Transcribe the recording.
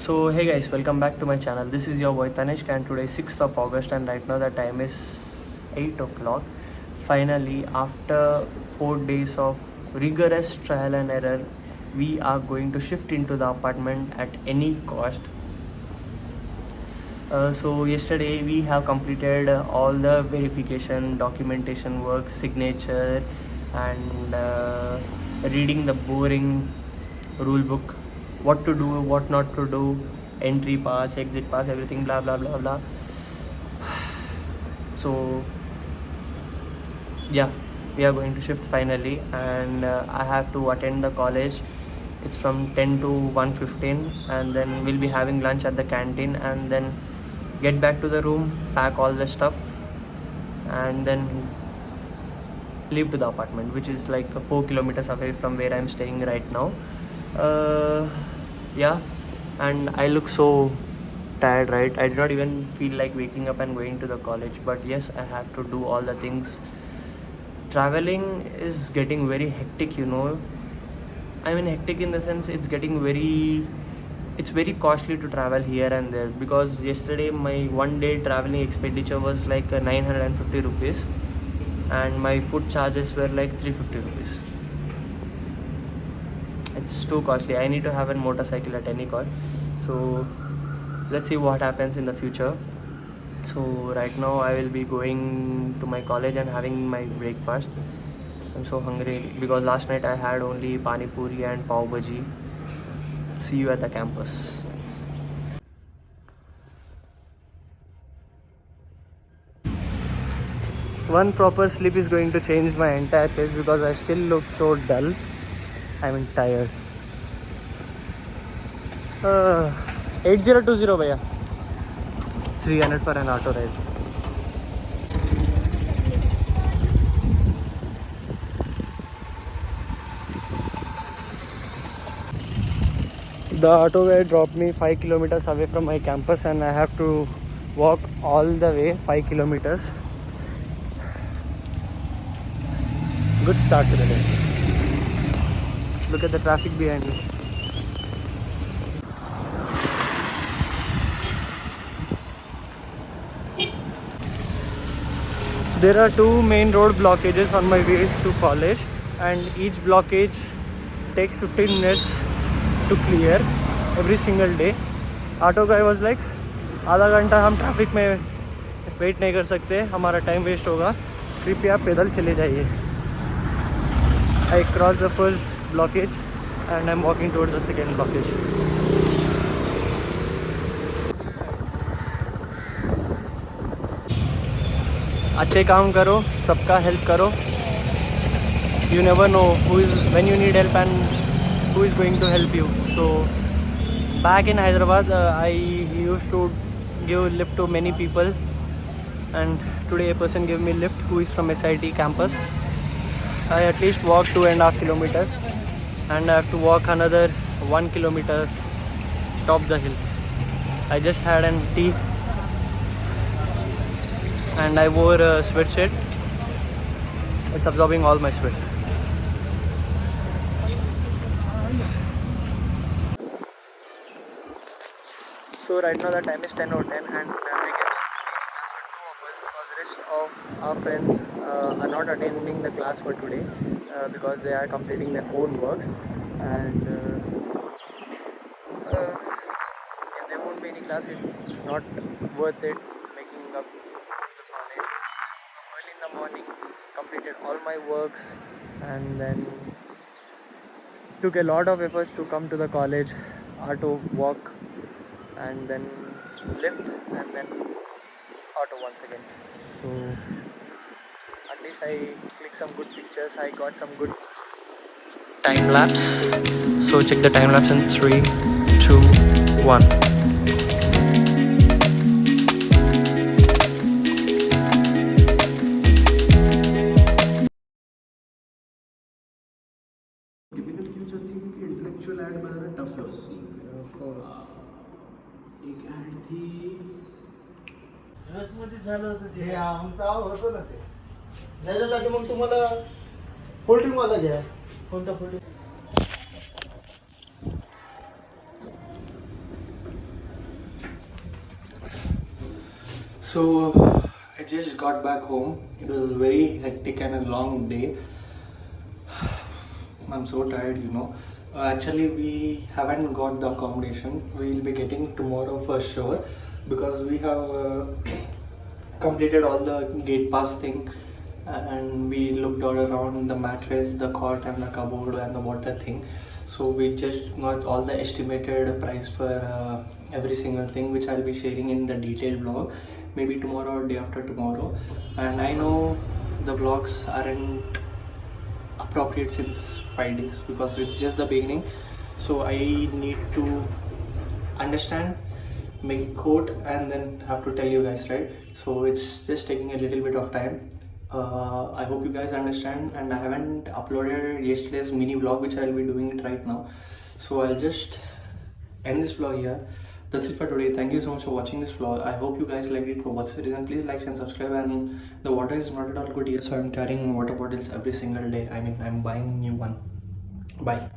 So hey guys, welcome back to my channel. This is your boy Tanishk and today is 6th of August and right now the time is 8 o'clock. Finally, after 4 days of rigorous trial and error, we are going to shift into the apartment at any cost. So yesterday we have completed all the verification, documentation work, signature and reading the boring rule book, what to do, what not to do, entry pass, exit pass, everything, blah blah blah blah. So yeah, we are going to shift finally and I have to attend the college. It's from 10 to 1:15 and then we'll be having lunch at the canteen and then get back to the room, pack all the stuff and then leave to the apartment, which is like 4 kilometers away from where I'm staying right now. Yeah, and I look so tired, right? I did not even feel like waking up and going to the college, but yes, I have to do all the things. Traveling is getting very hectic, I mean hectic in the sense it's very costly to travel here and there, because yesterday my one day traveling expenditure was like 950 rupees and my food charges were like 350 rupees. It's too costly. I need to have a motorcycle at any cost. So let's see what happens in the future. So right now I will be going to my college and having my breakfast. I'm so hungry because last night I had only pani puri and pav bhaji. See you at the campus. One proper sleep is going to change my entire face because I still look so dull. I'm tired. 8020 भैया 300 for an auto ride. The auto guy dropped me 5 kilometers away from my campus and I have to walk all the way 5 kilometers. Good start to the day. Look at the traffic behind me. There are two main road blockages on my way to college and each blockage takes 15 minutes to clear every single day. Auto guy was like, आधा घंटा हम traffic में wait नहीं कर सकते, हमारा time waste होगा, कृपया पैदल चले जाइए. I crossed the first blockage and I'm walking towards the second blockage. अच्छे काम करो, सबका हेल्प करो. You never know when you need help and who is going to help you. So back in Hyderabad, I used to give lift to many people, and today a person gave me lift who is from SIT campus. I at least walked 2.5 kilometers and I have to walk another 1 kilometer top the hill. I just had an tea and I wore a sweatshirt. It's absorbing all my sweat. So right now the time is 10:10 and I guess because the rest of our friends are not attending the class for today because they are completing their own works, and if there won't be any class, it's not worth it making up the college. Early in the morning, completed all my works and then took a lot of efforts to come to the college, auto, walk and then lift and then auto once again. So at least I clicked some good pictures, I got some good time lapse. So check the time lapse in 3, 2, 1. Typical क्यों चलती है क्योंकि intellectual add बनाना tough है उसकी. एक add थी रसमध्ये झालं होतं ते. आमचा होतो ना ते त्याच्यासाठी मग तुम्हाला फोल्डिंगवाला घ्या. कोणता photo? So I just got back home. It was very hectic and a long day. I'm so tired, you know. Actually, we haven't got the accommodation. We'll be getting tomorrow for sure because we have completed all the gate pass thing, and we looked all around the mattress, the cot, and the cupboard and the water thing. So we just got all the estimated price for every single thing, which I'll be sharing in the detailed vlog, maybe tomorrow or day after tomorrow. And I know the vlogs aren't appropriate since 5 days because it's just the beginning, so I need to understand, make a quote, and then have to tell you guys, right? So it's just taking a little bit of time. I hope you guys understand, and I haven't uploaded yesterday's mini vlog, which I'll be doing it right now. So I'll just end this vlog here. That's it for today. Thank you so much for watching this vlog. I hope you guys liked it. For what's the reason, please like and subscribe. And the water is not at all good here, so I'm carrying water bottles every single day. I mean, I'm buying new one. Bye.